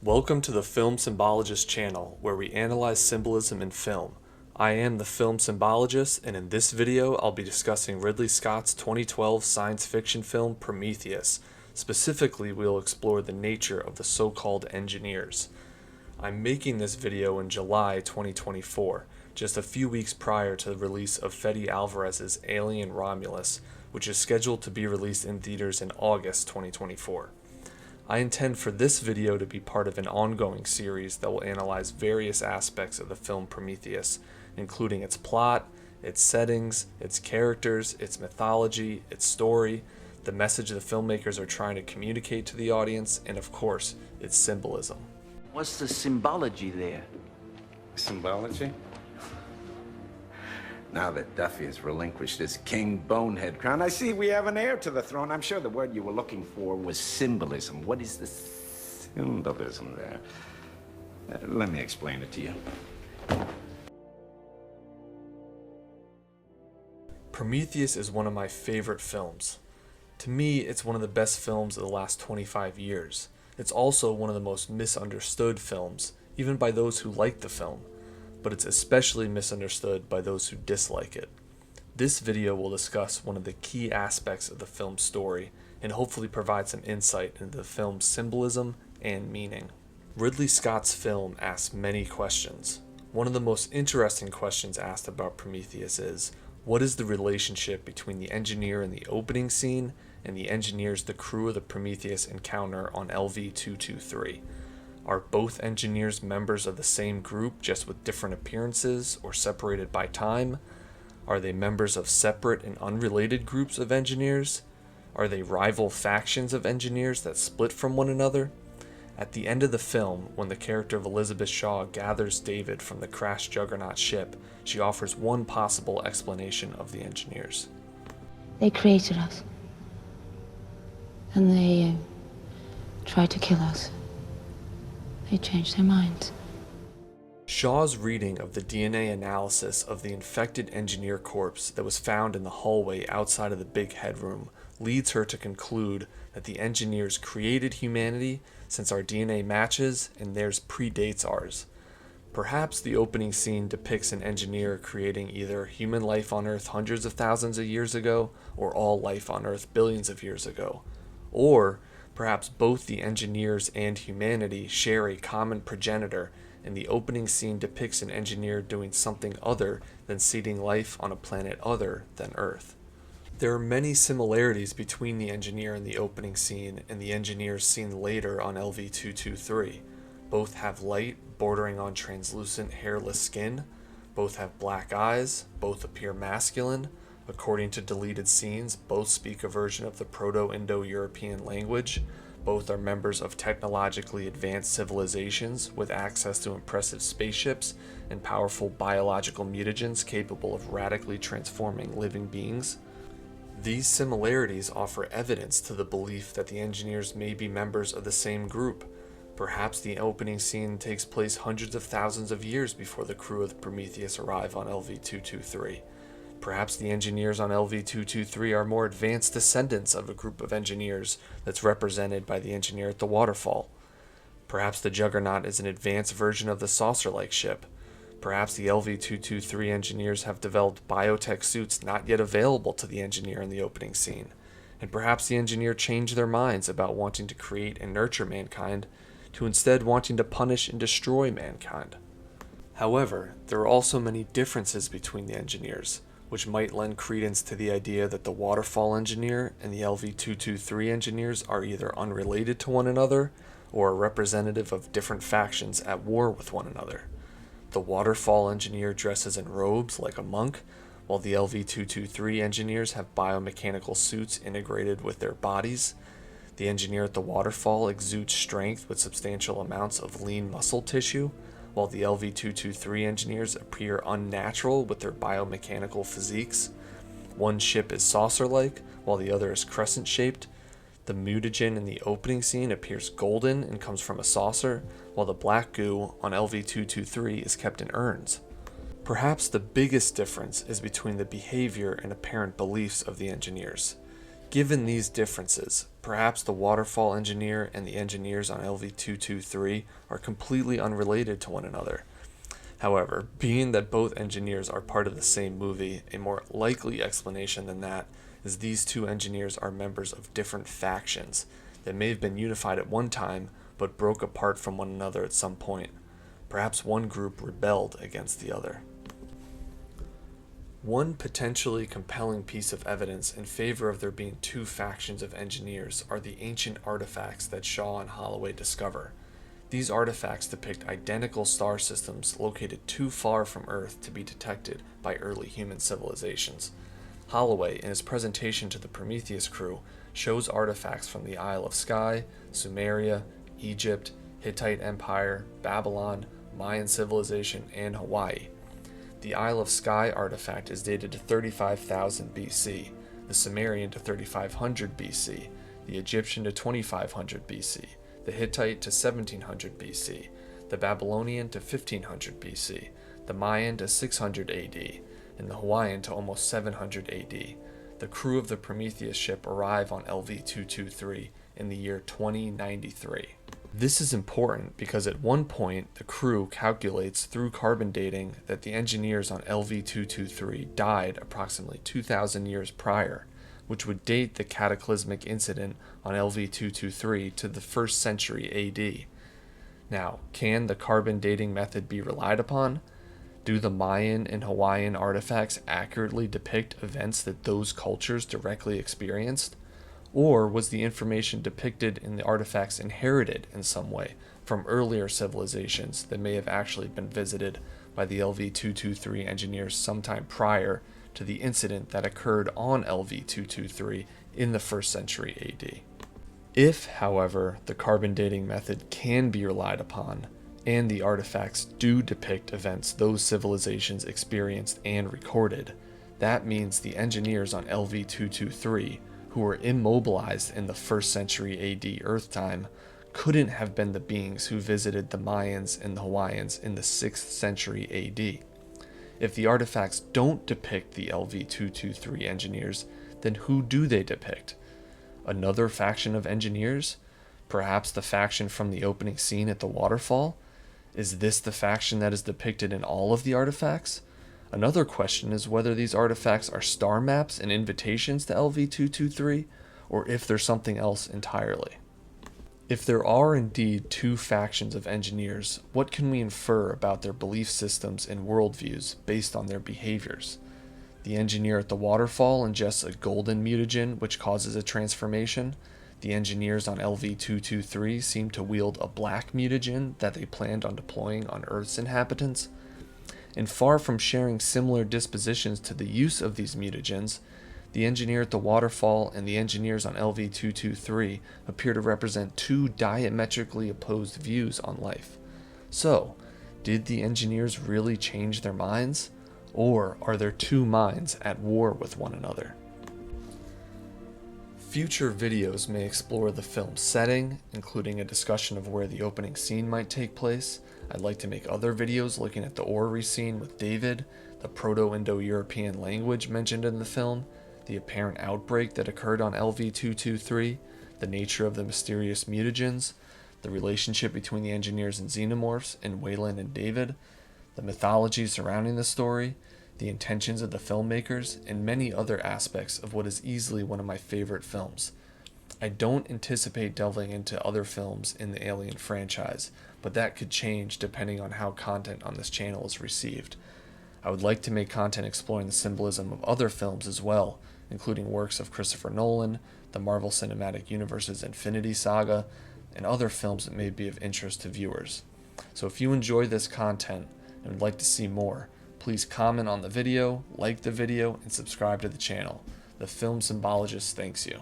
Welcome to the Film Symbologist channel, where we analyze symbolism in film. I am the Film Symbologist, and in this video I'll be discussing Ridley Scott's 2012 science fiction film Prometheus. Specifically, we'll explore the nature of the so-called engineers. I'm making this video in July 2024, just a few weeks prior to the release of Fede Alvarez's Alien Romulus, which is scheduled to be released in theaters in August 2024. I intend for this video to be part of an ongoing series that will analyze various aspects of the film Prometheus, including its plot, its settings, its characters, its mythology, its story, the message the filmmakers are trying to communicate to the audience, and of course, its symbolism. What's the symbology there? Symbology? Now that Duffy has relinquished his King Bonehead crown, I see we have an heir to the throne. I'm sure the word you were looking for was symbolism. What is the symbolism there? Let me explain it to you. Prometheus is one of my favorite films. To me, it's one of the best films of the last 25 years. It's also one of the most misunderstood films, even by those who like the film, but it's especially misunderstood by those who dislike it. This video will discuss one of the key aspects of the film's story and hopefully provide some insight into the film's symbolism and meaning. Ridley Scott's film asks many questions. One of the most interesting questions asked about Prometheus is, what is the relationship between the engineer in the opening scene and the engineers the crew of the Prometheus encounter on LV-223? Are both engineers members of the same group, just with different appearances or separated by time? Are they members of separate and unrelated groups of engineers? Are they rival factions of engineers that split from one another? At the end of the film, when the character of Elizabeth Shaw gathers David from the crashed Juggernaut ship, she offers one possible explanation of the engineers. They created us. And they tried to kill us. They changed their minds. Shaw's reading of the DNA analysis of the infected engineer corpse that was found in the hallway outside of the big headroom leads her to conclude that the engineers created humanity since our DNA matches and theirs predates ours. Perhaps the opening scene depicts an engineer creating either human life on Earth hundreds of thousands of years ago or all life on Earth billions of years ago. Or perhaps both the engineers and humanity share a common progenitor, and the opening scene depicts an engineer doing something other than seeding life on a planet other than Earth. There are many similarities between the engineer in the opening scene and the engineers seen later on LV-223. Both have light, bordering on translucent, hairless skin. Both have black eyes. Both appear masculine. According to deleted scenes, both speak a version of the Proto-Indo-European language. Both are members of technologically advanced civilizations with access to impressive spaceships and powerful biological mutagens capable of radically transforming living beings. These similarities offer evidence to the belief that the engineers may be members of the same group. Perhaps the opening scene takes place hundreds of thousands of years before the crew of the Prometheus arrive on LV-223. Perhaps the engineers on LV-223 are more advanced descendants of a group of engineers that's represented by the engineer at the waterfall. Perhaps the Juggernaut is an advanced version of the saucer-like ship. Perhaps the LV-223 engineers have developed biotech suits not yet available to the engineer in the opening scene. And perhaps the engineer changed their minds about wanting to create and nurture mankind to instead wanting to punish and destroy mankind. However, there are also many differences between the engineers, which might lend credence to the idea that the waterfall engineer and the LV-223 engineers are either unrelated to one another or are representative of different factions at war with one another. The waterfall engineer dresses in robes like a monk, while the LV-223 engineers have biomechanical suits integrated with their bodies. The engineer at the waterfall exudes strength with substantial amounts of lean muscle tissue, while the LV-223 engineers appear unnatural with their biomechanical physiques. One ship is saucer-like, while the other is crescent-shaped. The mutagen in the opening scene appears golden and comes from a saucer, while the black goo on LV-223 is kept in urns. Perhaps the biggest difference is between the behavior and apparent beliefs of the engineers. Given these differences, perhaps the waterfall engineer and the engineers on LV-223 are completely unrelated to one another. However, being that both engineers are part of the same movie, a more likely explanation than that is these two engineers are members of different factions that may have been unified at one time but broke apart from one another at some point. Perhaps one group rebelled against the other. One potentially compelling piece of evidence in favor of there being two factions of engineers are the ancient artifacts that Shaw and Holloway discover. These artifacts depict identical star systems located too far from Earth to be detected by early human civilizations. Holloway, in his presentation to the Prometheus crew, shows artifacts from the Isle of Skye, Sumeria, Egypt, Hittite Empire, Babylon, Mayan civilization, and Hawaii. The Isle of Skye artifact is dated to 35,000 BC, the Sumerian to 3500 BC, the Egyptian to 2500 BC, the Hittite to 1700 BC, the Babylonian to 1500 BC, the Mayan to 600 AD, and the Hawaiian to almost 700 AD. The crew of the Prometheus ship arrive on LV-223 in the year 2093. This is important because at one point the crew calculates through carbon dating that the engineers on LV-223 died approximately 2,000 years prior, which would date the cataclysmic incident on LV-223 to the 1st century AD. Now, can the carbon dating method be relied upon? Do the Mayan and Hawaiian artifacts accurately depict events that those cultures directly experienced? Or was the information depicted in the artifacts inherited in some way from earlier civilizations that may have actually been visited by the LV-223 engineers sometime prior to the incident that occurred on LV-223 in the 1st century AD? If, however, the carbon dating method can be relied upon, and the artifacts do depict events those civilizations experienced and recorded, that means the engineers on LV-223 who were immobilized in the 1st century AD Earth time couldn't have been the beings who visited the Mayans and the Hawaiians in the 6th century AD. If the artifacts don't depict the LV-223 engineers, then who do they depict? Another faction of engineers? Perhaps the faction from the opening scene at the waterfall? Is this the faction that is depicted in all of the artifacts? Another question is whether these artifacts are star maps and invitations to LV-223, or if they're something else entirely. If there are indeed two factions of engineers, what can we infer about their belief systems and worldviews based on their behaviors? The engineer at the waterfall ingests a golden mutagen which causes a transformation. The engineers on LV-223 seem to wield a black mutagen that they planned on deploying on Earth's inhabitants. And far from sharing similar dispositions to the use of these mutagens, the engineer at the waterfall and the engineers on LV-223 appear to represent two diametrically opposed views on life. So, did the engineers really change their minds? Or are there two minds at war with one another? Future videos may explore the film's setting, including a discussion of where the opening scene might take place. I'd like to make other videos looking at the orrery scene with David, the Proto-Indo-European language mentioned in the film, the apparent outbreak that occurred on LV-223, the nature of the mysterious mutagens, the relationship between the engineers and xenomorphs in Weyland and David, the mythology surrounding the story, the intentions of the filmmakers, and many other aspects of what is easily one of my favorite films. I don't anticipate delving into other films in the Alien franchise, but that could change depending on how content on this channel is received. I would like to make content exploring the symbolism of other films as well, including works of Christopher Nolan, the Marvel Cinematic Universe's Infinity Saga, and other films that may be of interest to viewers. So if you enjoy this content and would like to see more, please comment on the video, like the video, and subscribe to the channel. The Film Symbologist thanks you.